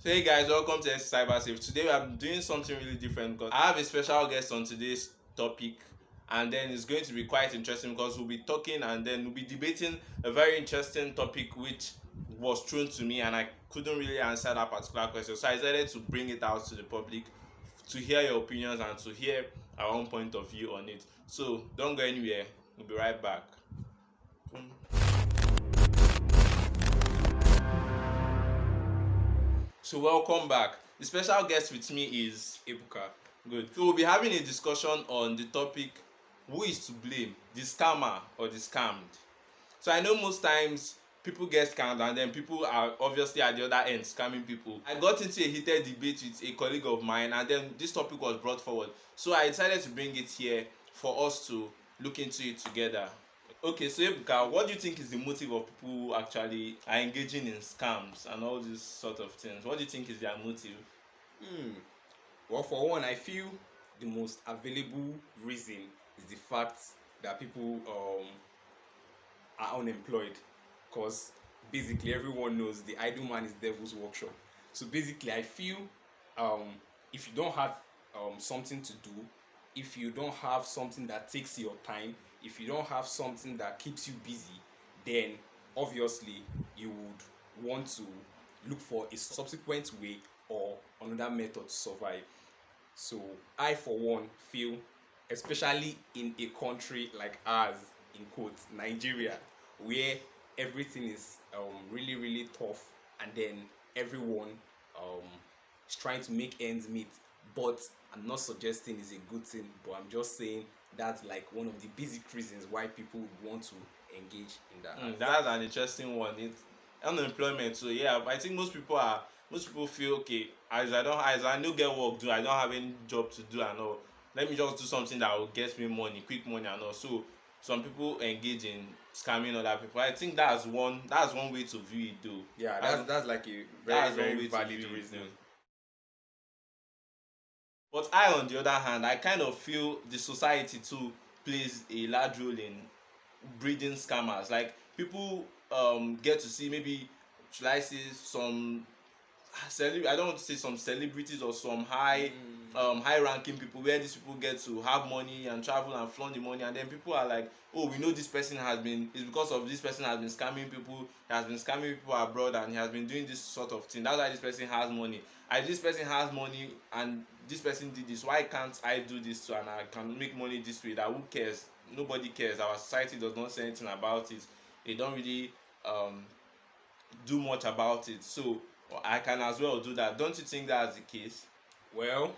So hey guys, welcome to CYBERSAFE. Today I'm doing something really different because I have a special guest on today's topic, and then it's going to be quite interesting because we'll be talking and then we'll be debating a very interesting topic which was thrown to me and I couldn't really answer that particular question. So I decided to bring it out to the public to hear your opinions and to hear our own point of view on it. So don't go anywhere. We'll be right back. So welcome back. The special guest with me is Ebuka. good. So we'll be having a discussion on the topic, who is to blame, the scammer or the scammed. So I know most times people get scammed and then people are obviously at the other end scamming people. I got into a heated debate with a colleague of mine and then this topic was brought forward. So I decided to bring it here for us to look into it together. Okay, so Ebuka, what do you think is the motive of people who actually are engaging in scams and all these sort of things? What do you think is their motive? Hmm. Well, for one, I feel the most available reason is the fact that people are unemployed, because basically everyone knows the idle man is devil's workshop. So basically, I feel if you don't have something to do, if you don't have something that takes your time, if you don't have something that keeps you busy, then obviously you would want to look for a subsequent way or another method to survive. So I, for one, feel, especially in a country like ours, in quotes, Nigeria, where everything is really, really tough, and then everyone um, is trying to make ends meet. But I'm not suggesting it's a good thing, but I'm just saying that's like one of the basic reasons why people would want to engage in that act. That's an interesting one. It's unemployment. So yeah, I think most people feel okay, as I no get work do, I don't have any job to do and all. Let me just do something that will get me money, quick money and all. So some people engage in scamming other people. I think that's one way to view it though. Yeah, That's that's like a very, that's one very way to valid view it reason. though. But I, on the other hand, I kind of feel the society too plays a large role in breeding scammers. Like people get to see, maybe should I say, some I don't want to say some celebrities or some high ranking people, where these people get to have money and travel and flaunt the money, and then people are like, oh, we know this person has been, it's because of this person has been scamming people, he has been scamming people abroad and he has been doing this sort of thing, that's why this person has money. And this person has money and this person did this, why can't I do this too and I can make money this way? That who cares? Nobody cares. Our society does not say anything about it. They don't really um do much about it. So I can as well do that. Don't you think that's the case? Well,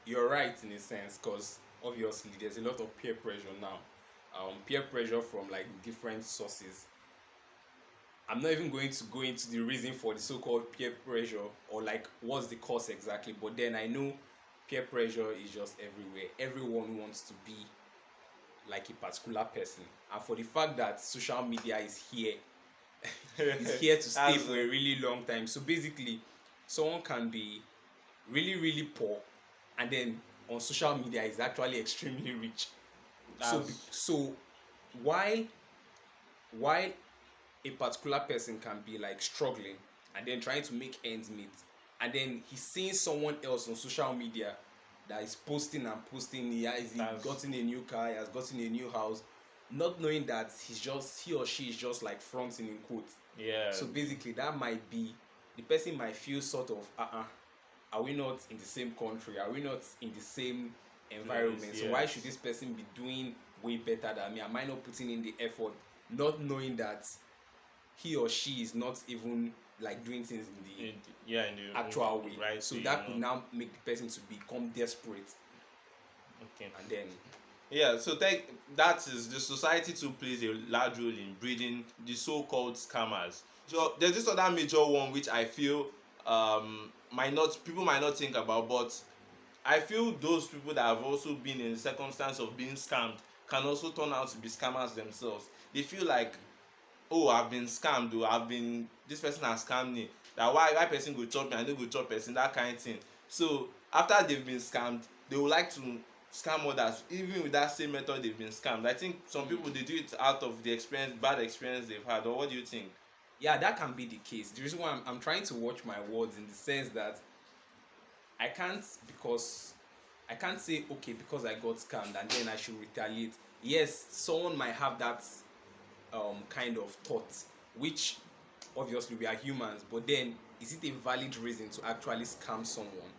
you're right in a sense, because obviously there's a lot of peer pressure now. Peer pressure from like different sources. I'm not even going to go into the reason for the so-called peer pressure, or like what's the cause exactly, but then I know peer pressure is just everywhere. Everyone wants to be like a particular person, and for the fact that social media is here, is here to stay That's for a really long time. So basically, someone can be really, really poor, and then on social media is actually extremely rich. So that's so while while a particular person can be like struggling and then trying to make ends meet, and then he's seeing someone else on social media that is posting and posting, he that's gotten a new car, he has gotten a new house, not knowing that he or she is just like fronting in quotes. yeah. So basically that might be, the person might feel sort of are we not in the same country, are we not in the same environment, Place, so why should this yes. person be doing way better than me? Am I not putting in the effort, not knowing that he or she is not even like doing things in the Yeah, in the actual way? right So way, that could now make the person to become desperate, Okay. and then Yeah, so that is the society too plays a large role in breeding the so-called scammers. So there's this other major one which I feel might not people might not think about, but I feel those people that have also been in the circumstance of being scammed can also turn out to be scammers themselves. They feel like, oh, I've been scammed, oh, this person has scammed me, that why person go chop me, I no go chop person, that kind of thing. So after they've been scammed, they would like to scam others even with that same method they've been scammed. I think some people, they do it out of the experience, bad experience they've had. Or what do you think? yeah, that can be the case. The reason why I'm trying to watch my words in the sense that I can't because I can't say okay because I got scammed and then I should retaliate. Yes, someone might have that kind of thought, which obviously we are humans, but then is it a valid reason to actually scam someone?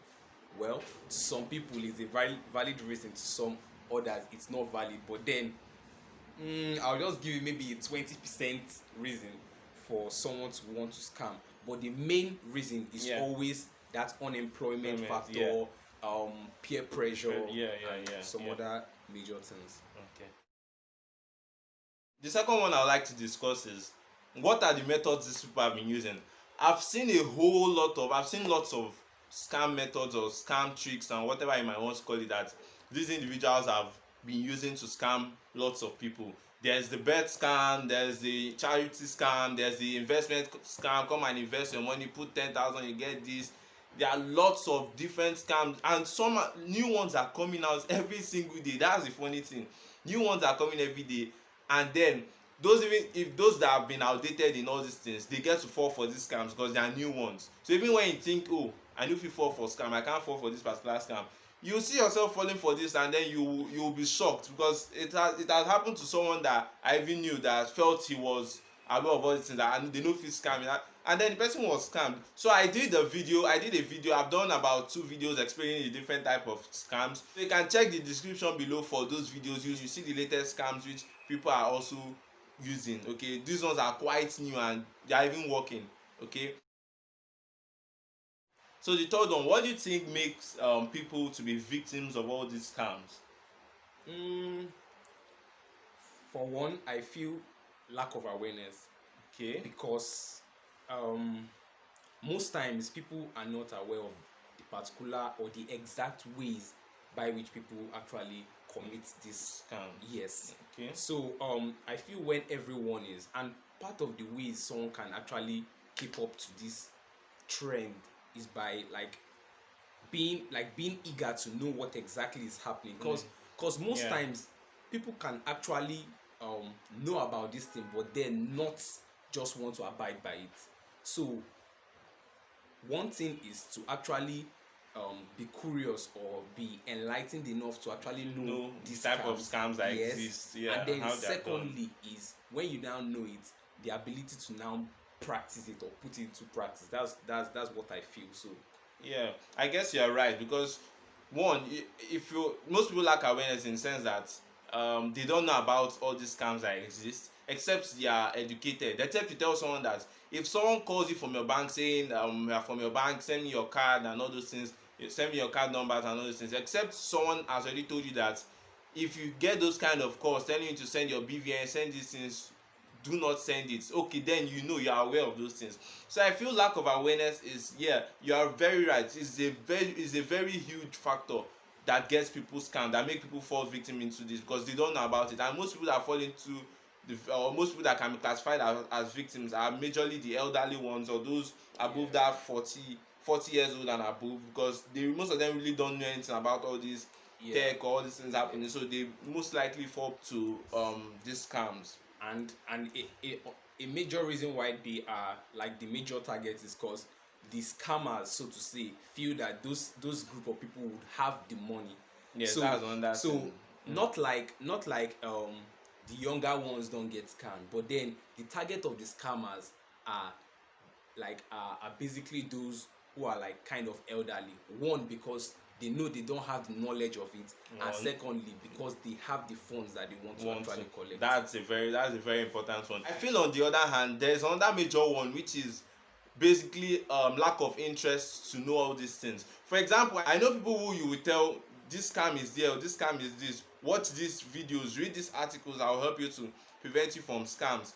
Well, to some people it's a valid reason, to some others it's not valid. But then I'll just give you maybe a 20% reason for someone to want to scam. But the main reason is Yeah. always that unemployment factor, Yeah. peer pressure, Yeah, and some yeah. other major things. Okay. The second one I would like to discuss is what are the methods these people have been using. I've seen lots of scam methods or scam tricks and whatever you might want to call it that these individuals have been using to scam lots of people. There's the bet scam, there's the charity scam, there's the investment scam. Come and invest your money, put 10,000, you get this. There are lots of different scams and some new ones are coming out every single day. That's the funny thing. New ones are coming every day, and then those that have been outdated in all these things, they get to fall for these scams because they are new ones. So even when you think, oh, I no fit fall for scam, I can't fall for this particular scam, you see yourself falling for this, and then you will be shocked because it has happened to someone that I even knew that felt he was aware of all these things and they no fit scam me, and then the person was scammed. So I did a video. I've done about 2 videos explaining the different type of scams. So you can check the description below for those videos. You see the latest scams which people are also using. Okay, these ones are quite new and they are even working. Okay, so the third one, what do you think makes people to be victims of all these scams? Mm, for one, I feel lack of awareness, Okay. because um, most times people are not aware of the particular or the exact ways by which people actually commit this. Scam. Yes. Okay. So I feel when everyone is, and part of the ways someone can actually keep up to this trend is by being eager to know what exactly is happening, because most Yeah. times people can actually know about this thing but then not just want to abide by it. So one thing is to actually be curious or be enlightened enough to actually know Know these the type of scams that yes. exist, yeah, And then how they are done. secondly is when you now know it, the ability to now practice it or put it into practice. That's what I feel. So Yeah, I guess you're right because one, if you most people lack awareness in the sense that they don't know about all these scams that exist, except they are educated. Except you tell someone that if someone calls you from your bank saying you are from your bank, send me your card and all those things, you send me your card numbers and all those things. Except someone has already told you that if you get those kind of calls telling you to send your BVN, send these things, do not send it. Okay, then you are aware of those things. So I feel lack of awareness is, yeah, you are very right, is a very huge factor that gets people scammed, that make people fall victim into this because they don't know about it. And most people that fall into or most people that can be classified as victims are majorly the elderly ones or those above yeah. that 40 years old and above, because most of them really don't know anything about all these Yeah. tech or all these things happening, so they most likely fall to these scams. And a major reason why they are like the major target is because the scammers, so to say, feel that those group of people would have the money. Yes, so that's another so thing. not like the younger ones don't get scammed, but then the target of the scammers are are basically those who are like kind of elderly. One, because they know they don't have the knowledge of it, and One, secondly because they have the funds that they want to want to actually collect. that's a very important one. I feel on the other hand there's another major one which is basically lack of interest to know all these things. For example, I know people who you will tell this scam is there or this scam is this, watch these videos, read these articles that will help you to prevent you from scams.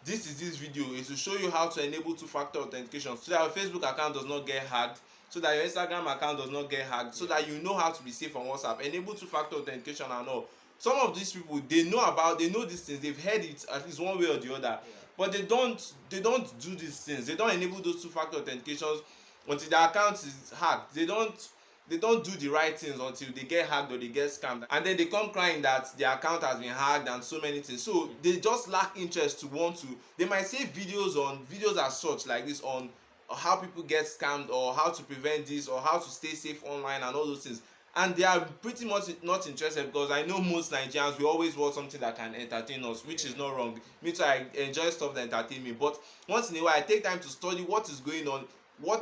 This video is to show you how to enable two-factor authentication so that your Facebook account does not get hacked, so that your Instagram account does not get hacked, so that you know how to be safe on WhatsApp, enable two-factor authentication and all. Some of these people, they know these things, they've heard it at least one way or the other, but they don't do these things. They don't enable those two-factor authentications until their account is hacked. They don't they don't do the right things until they get hacked or they get scammed, and then they come crying that their account has been hacked and so many things. So they just lack interest to want to. They might say videos as such like this on how people get scammed or how to prevent this or how to stay safe online and all those things, and they are pretty much not interested, because I know most Nigerians, we always want something that can entertain us, which is not wrong. Me too, I enjoy stuff that entertain me, but once in a while I take time to study what is going on, what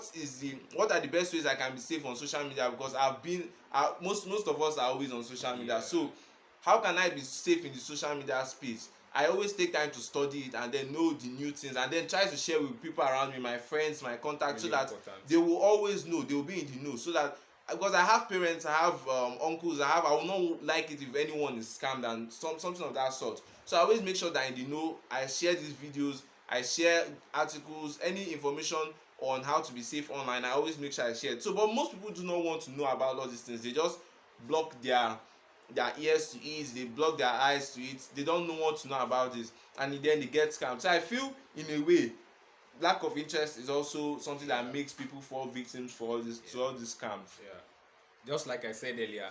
are the best ways I can be safe on social media, because I've been most of us are always on social media. So how can I be safe in the social media space? I always take time to study it and then know the new things, and then try to share with people around me, my friends, my contacts, Really so that important. they will always know, they will be in the know, so that, because I have parents, I have uncles, I will not like it if anyone is scammed and something of that sort. So I always make sure that in the know, I share these videos, I share articles, any information on how to be safe online, I always make sure I share it. So but most people do not want to know about all these things. They just block their ears to it, they block their eyes to it, they don't know what to know about this, and then they get scammed. So I feel in a way lack of interest is also something that makes people fall victims for all this to all these scams. Yeah. Just like I said earlier,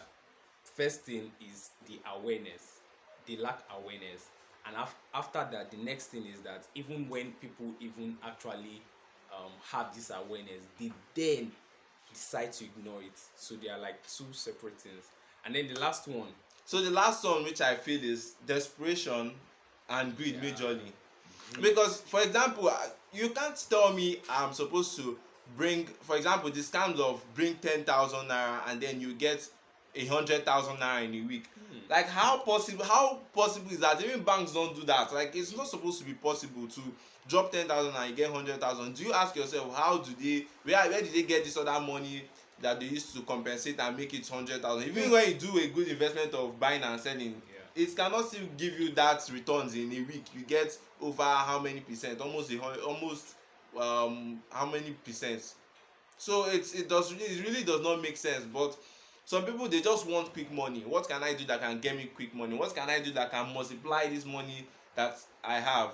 first thing is the awareness. They lack awareness, and after that, the next thing is that even when people even actually have this awareness, they then decide to ignore it. So they are like two separate things. And then the last one, So the last one, which I feel, is desperation and greed yeah, majorly. greed. Because for example, you can't tell me I'm supposed to bring, for example, the scams of bring 10,000 naira and then you get 100,000 naira in a week. Like how possible is that? Even banks don't do that. Like it's not supposed to be possible to drop 10,000 and you get 100,000. Do you ask yourself, how do they, where did they get this other money that they used to compensate and make it 100,000? Even when you do a good investment of buying and selling, it cannot still give you that returns in a week. You get over how many percent, almost how many percent. So it really does not make sense. But some people, they just want quick money. What can I do that can get me quick money? What can I do that can multiply this money that I have?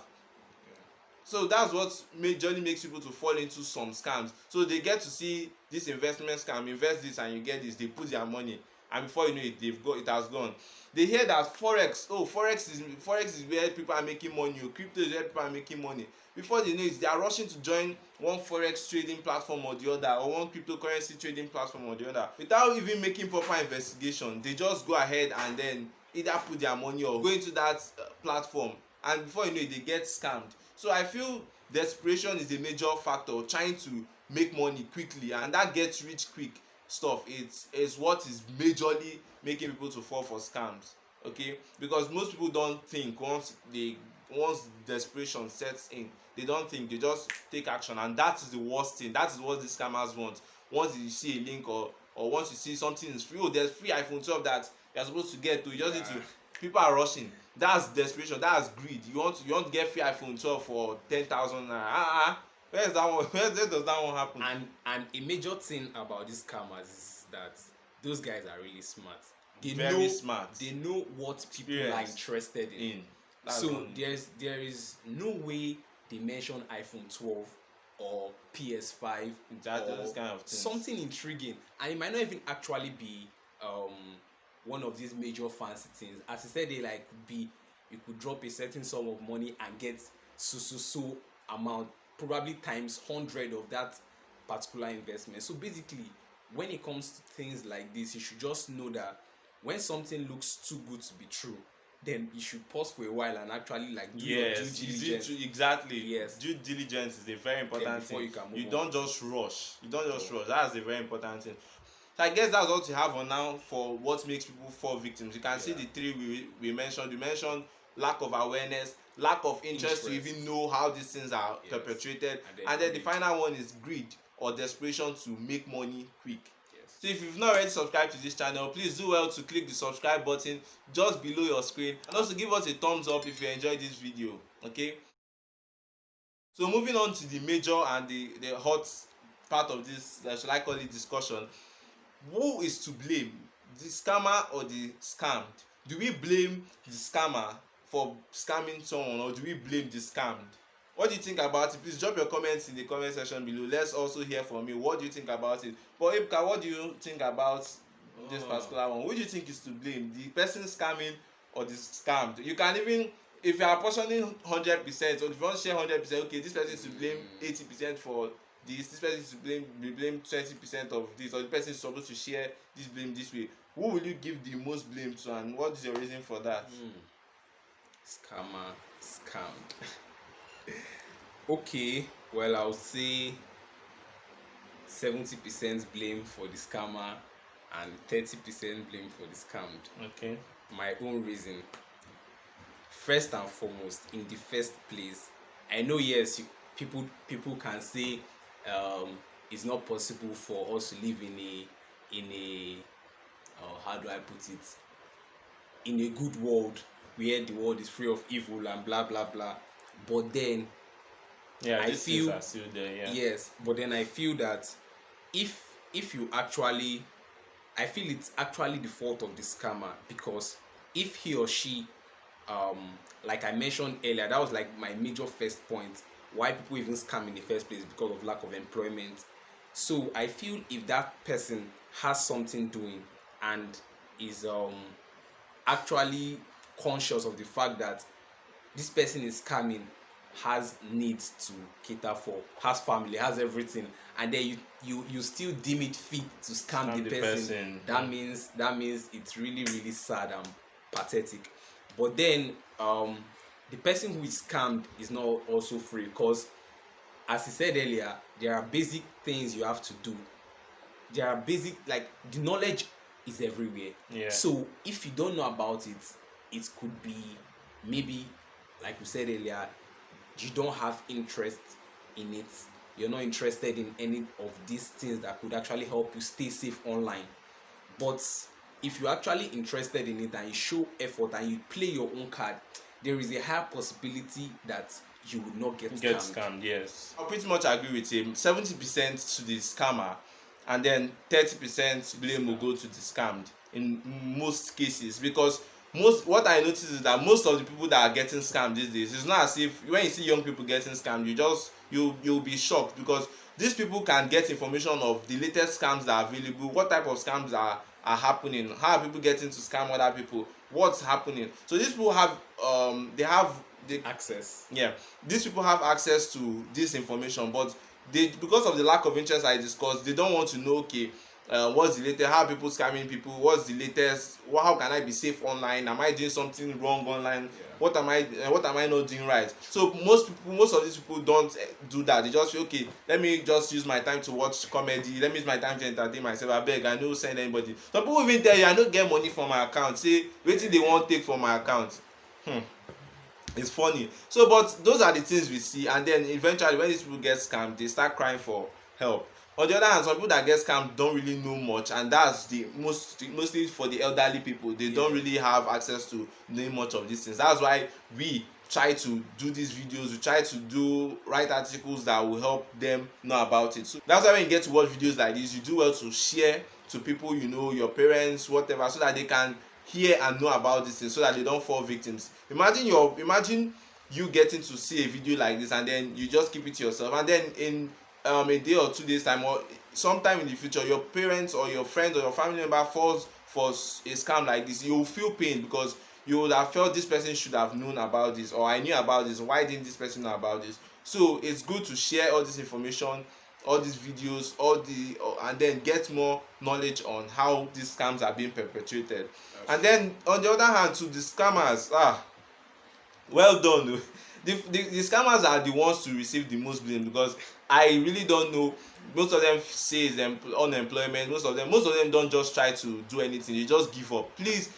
So that's what majorly makes people to fall into some scams. So they get to see this investment scam, invest this and you get this, they put their money, and before you know it, it has gone. They hear that forex, oh, forex is where people are making money, or crypto is where people are making money. Before they know it, they are rushing to join one forex trading platform or the other, or one cryptocurrency trading platform or the other, without even making proper investigation. They just go ahead and then either put their money or go into that platform, and before you know it, they get scammed. So I feel desperation is a major factor, trying to make money quickly, and that gets rich quick stuff, it's what is majorly making people to fall for scams. Okay, because most people don't think, once desperation sets in, they don't think, they just take action, and that is the worst thing. That is what the scammers want. Once you see a link, or once you see something is free, oh, there's free iPhone 12 that you're supposed to get to, you just need to, people are rushing. That's desperation, that's greed. You want to get free iPhone 12 for 10,000 naira. Where is that one? Where does that one happen? And a major thing about these scammers is that those guys are really smart. They Very know smart. they know what people are interested in. So there is no way they mention iPhone 12 or PS5 or those kind of things. something intriguing, and it might not even actually be one of these major fancy things. As I said, they like be, you could drop a certain sum of money and get so amount, probably times 100 of that particular investment. So basically, when it comes to things like this, you should just know that when something looks too good to be true, then you should pause for a while and actually like do your due diligence. Exactly. Yes. Due diligence is a very important before thing. you can move You on. don't just rush. That's a very important thing. So I guess that's what you have on now for what makes people fall victims. You can see the three we mentioned. We mentioned lack of awareness, lack of interest to even know how these things are perpetrated, and then the final one is greed or desperation to make money quick. So if you've not already subscribed to this channel, please do well to click the subscribe button just below your screen, and also give us a thumbs up if you enjoyed this video. Okay, so moving on to the major and the hot part of this, should I call it, discussion. Who is to blame, the scammer or the scammed? Do we blame the scammer for scamming someone, or do we blame the scammed? What do you think about it? Please drop your comments in the comment section below. Let's also hear from you. What do you think about it? But Ibka, what do you think about this Oh, particular one? Who do you think is to blame? The person scamming or the scammed? You can even, if you are portioning 100%, or if you want to share 100%, okay, this person is to blame 80% for this person is to blame 20% of this, or the person is supposed to share this blame this way. Who will you give the most blame to, and what is your reason for that? scammer, scammed. Okay, well, I would say 70% blame for the scammer and 30% blame for the scammed. Okay. My own reason. First and foremost, in the first place, I know, yes, people can say it's not possible for us to live in a how do I put it, in a good world where the world is free of evil and blah blah blah. But then Yeah, I these things feel, are still there. Yeah. yes, but then I feel that if you actually, I feel it's actually the fault of the scammer, because if he or she, um like I mentioned earlier, that was like my major first point, why people even scam in the first place, because of lack of employment. So I feel if that person has something doing and is actually conscious of the fact that this person is scamming, has needs to cater for, has family, has everything, and then you still deem it fit to scam the person, that means it's really really sad and pathetic. But then the person who is scammed is not also free, because as he said earlier, there are basic things you have to do. There are basic, like, the knowledge is everywhere. Yeah. So if you don't know about it, it could be, maybe, like we said earlier, you don't have interest in it, you're not interested in any of these things that could actually help you stay safe online. But if you're actually interested in it and you show effort and you play your own card, there is a high possibility that you would not get scammed. Yes, I pretty much agree with him. 70% to the scammer, and then 30% blame will go to the scammed in most cases. Because most, what I notice is that most of the people that are getting scammed these days, it's not as if when you see young people getting scammed, you'll be shocked, because these people can get information of the latest scams that are available, what type of scams are happening, how are people getting to scam other people, what's happening. So these people have they have the Access. yeah, these people have access to this information, but they, because of the lack of interest I discussed, they don't want to know, okay, what's the latest, how are people scamming people, what's the latest, how can I be safe online, am I doing something wrong online, what am I not doing right. So most of these people don't do that. They just feel, okay, let me just use my time to watch comedy, let me use my time to entertain myself, abeg I no send anybody. Some people even tell you, I no get money for my account, say wetin they wan take from my account. It's funny. So but those are the things we see, and then eventually when these people get scammed, they start crying for help. On the other hand, some people that get scammed don't really know much, and that's the mostly for the elderly people. They don't really have access to knowing much of these things. That's why we try to do these videos, we try to write articles that will help them know about it. So that's why when you get to watch videos like this, you do well to share to people you know, your parents, whatever, so that they can hear and know about this thing, so that they don't fall victims. Imagine you getting to see a video like this, and then you just keep it to yourself, and then in a day or 2 days time, or sometime in the future, your parents or your friend or your family member falls for a scam like this, you will feel pain, because you would have felt this person should have known about this, or I knew about this, why didn't this person know about this. So it's good to share all this information, all these videos, and then get more knowledge on how these scams are being perpetrated. And then on the other hand, to the scammers, well done o. The scammers are the ones to receive the most blame, because I really don't know. Most of them say it's unemployment. Most of them don't just try to do anything, they just give up. Please,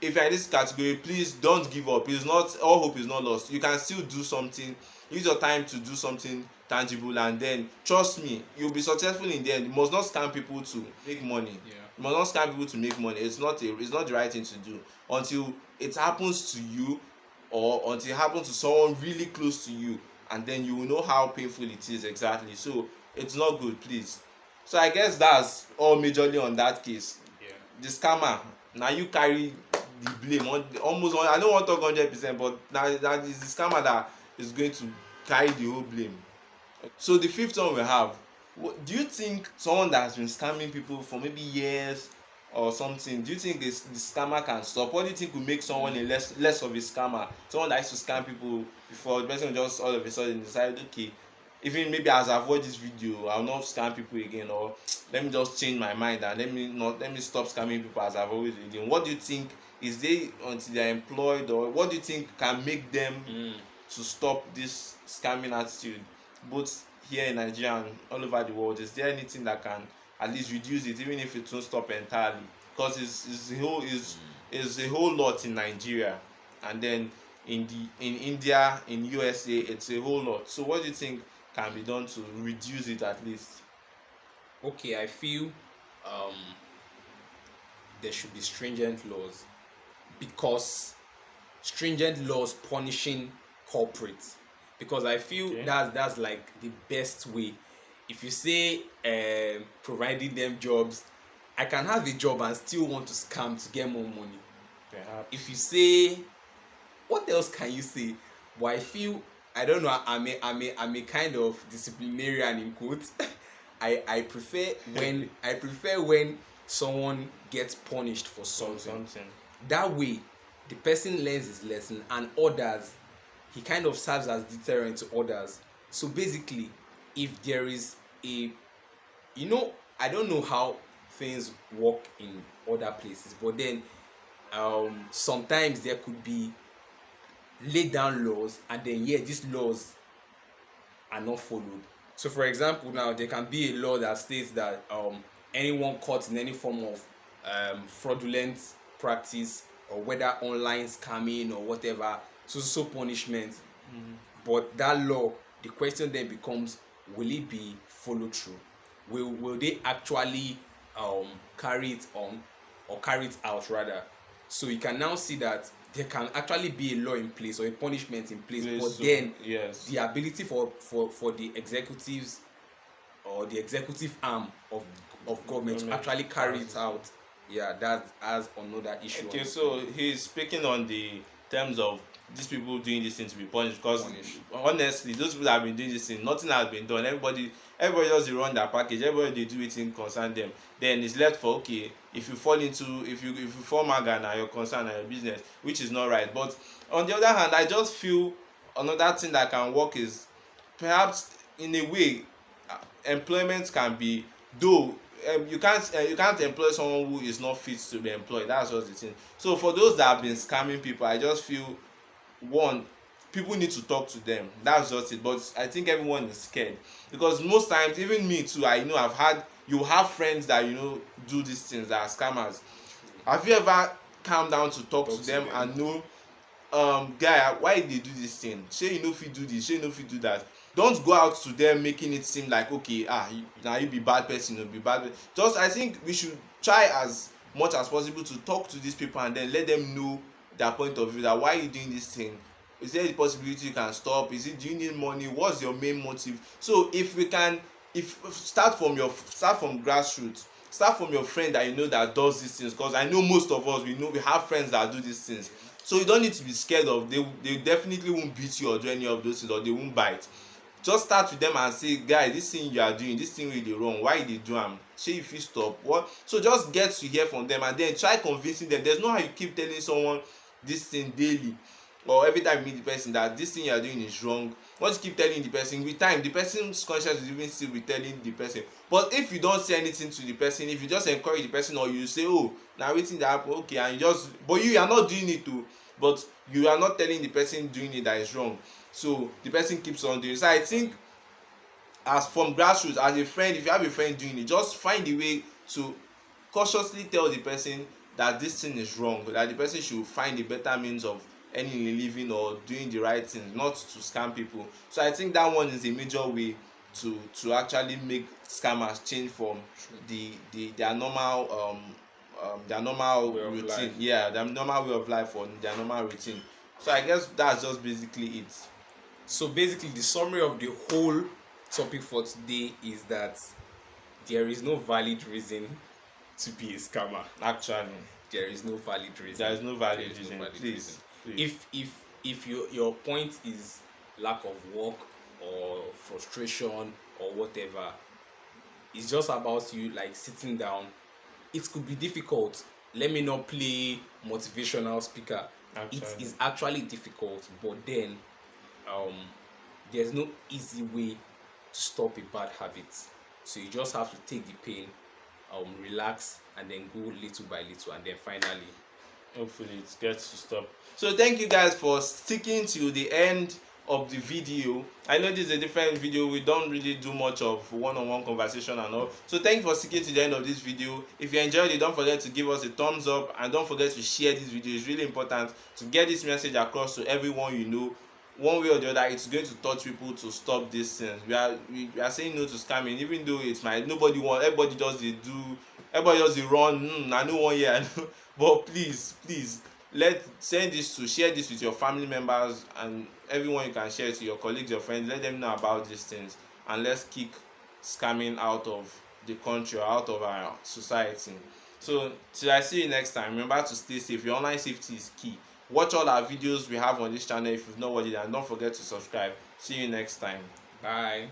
if you're in this category, please don't give up. It's not, all hope is not lost. You can still do something. Use your time to do something tangible, and then trust me, you'll be successful in the end. You must not scam people to make money. You must not scam people to make money. It's not the right thing to do until it happens to you, or until it happens to someone really close to you, and then you will know how painful it is exactly. So it's not good, please. So I guess that's all majorly on that case. The scammer, na you carry the blame on, almost I don't want to talk 100%, but that is the scammer that is going to carry the whole blame. So the fifth one we have, do you think someone that has been scamming people for maybe years or something, do you think this the scammer can stop? What do you think will make someone a less of a scammer? Someone that used to scam people before, the person will just all of a sudden decide, okay, even maybe as I watch this video, I'll not scam people again, or let me just change my mind and let me stop scamming people as I've always been doing. What do you think, is they until they're employed, or what do you think can make them to stop this scamming attitude, both here in Nigeria and all over the world? Is there anything that can at least reduce it, even if it won't stop entirely? Because it's a whole lot in Nigeria, and then in India, in USA, it's a whole lot. So what do you think can be done to reduce it at least? Okay, I feel um, there should be stringent laws, because stringent laws punishing corporates, because I feel Okay. that's like the best way. If you say providing them jobs, I can have a job and still want to scam to get more money. Perhaps. If you say, what else can you say? But I feel, I don't know, I'm a kind of disciplinarian in quotes. I prefer when someone gets punished for something. That way the person learns his lesson, and others, he kind of serves as deterrent to others. So basically, if there is a, I don't know how things work in other places, but then sometimes there could be laid down laws, and then these laws are not followed. So for example, now there can be a law that states that anyone caught in any form of fraudulent practice, or whether online scamming or whatever, so punishment. But that law, the question then becomes, will it be followed through? Will they actually carry it on, or carry it out rather? So you can now see that there can actually be a law in place, or a punishment in place, but So, then yes, the ability for the executives, or the executive arm of government to actually carry it out, that's another issue. Okay, so he's speaking on the terms of these people doing this thing to be punished, because honestly, those people that have been doing this thing, nothing has been done. Everybody just dey run their package, everybody dey do wetin concern them. Then it's left for, okay, if you fall maga, na your concern, na your business, which is not right. But on the other hand, I just feel another thing that can work is, perhaps in a way, employment can be, though you can't employ someone who is not fit to be employed. That's just the thing. So for those that have been scamming people, I just feel, one, people need to talk to them. That's just it. But I think everyone is scared, because most times, even me too, I know you have friends that do these things, that are scammers. Have you ever calm down to talk to them and know, guy, why you dey do this thing? Shey you no fit do this, shey you no fit do that? Don't go out to them making it seem like, okay, na you be bad person, you be bad person. Just, I think we should try as much as possible to talk to these people, and then let them know their point of view, that why you doing this thing, is there a possibility you can stop, do you need money, what's your main motive? So if we can, if start from grassroots, start from your friend that that does these things, because I know most of us, we have friends that do these things. So you don't need to be scared of, they definitely won't beat you or do any of those things, or they won't bite. Just start with them and say, guy, this thing you are doing, this thing wey dey wrong, why you dey do am, shey you fit stop, what? So just get to hear from them, and then try convincing them. There's no how you keep telling someone this thing daily, or every time you meet the person, that this thing you are doing is wrong. Once you keep telling the person, with time the person's conscience will even still be telling the person. But if you don't say anything to the person, if you just encourage the person, or you say, oh, na wetin dey happen, okay, and but you are not doing it too, but you are not telling the person doing it that is wrong, so the person keeps on doing it. So I think, as from grassroots, as a friend, if you have a friend doing it, just find a way to cautiously tell the person that this thing is wrong, that the person should find a better means of earning a living, or doing the right thing, not to scam people. So I think that one is a major way to actually make scammers change from their normal routine. Their normal way of life, or their normal routine. So I guess that's just basically it. So basically, the summary of the whole topic for today is that there is no valid reason to be a scammer. Actually, there is no valid reason. There is no valid reason. Please. If your point is lack of work or frustration or whatever. It's just about you like sitting down. It could be difficult. Let me not play motivational speaker. It Actually. is actually difficult, but then um there's no easy way to stop a bad habit. So you just have to take the pain, relax, and then go little by little, and then finally. Hopefully it gets to stop. So thank you guys for sticking to the end of the video. I know this is a different video, we don't really do much of one-on-one conversation and all, so thank you for sticking to the end of this video. If you enjoyed it, don't forget to give us a thumbs up, and don't forget to share this video. It's really important to get this message across to everyone you know. One way or the other, it's going to touch people to stop these things. We are saying no to scamming, even though it's my nobody want, everybody just dey do, everybody just dey run, I no wan hear. But please let send this to, share this with your family members and everyone you can share it to, your colleagues, your friends. Let them know about these things, and let's kick scamming out of the country or out of our society. So till I see you next time, remember to stay safe. Your online safety is key. Watch all our videos we have on this channel if you've not watched it, and don't forget to subscribe. See you next time. Bye.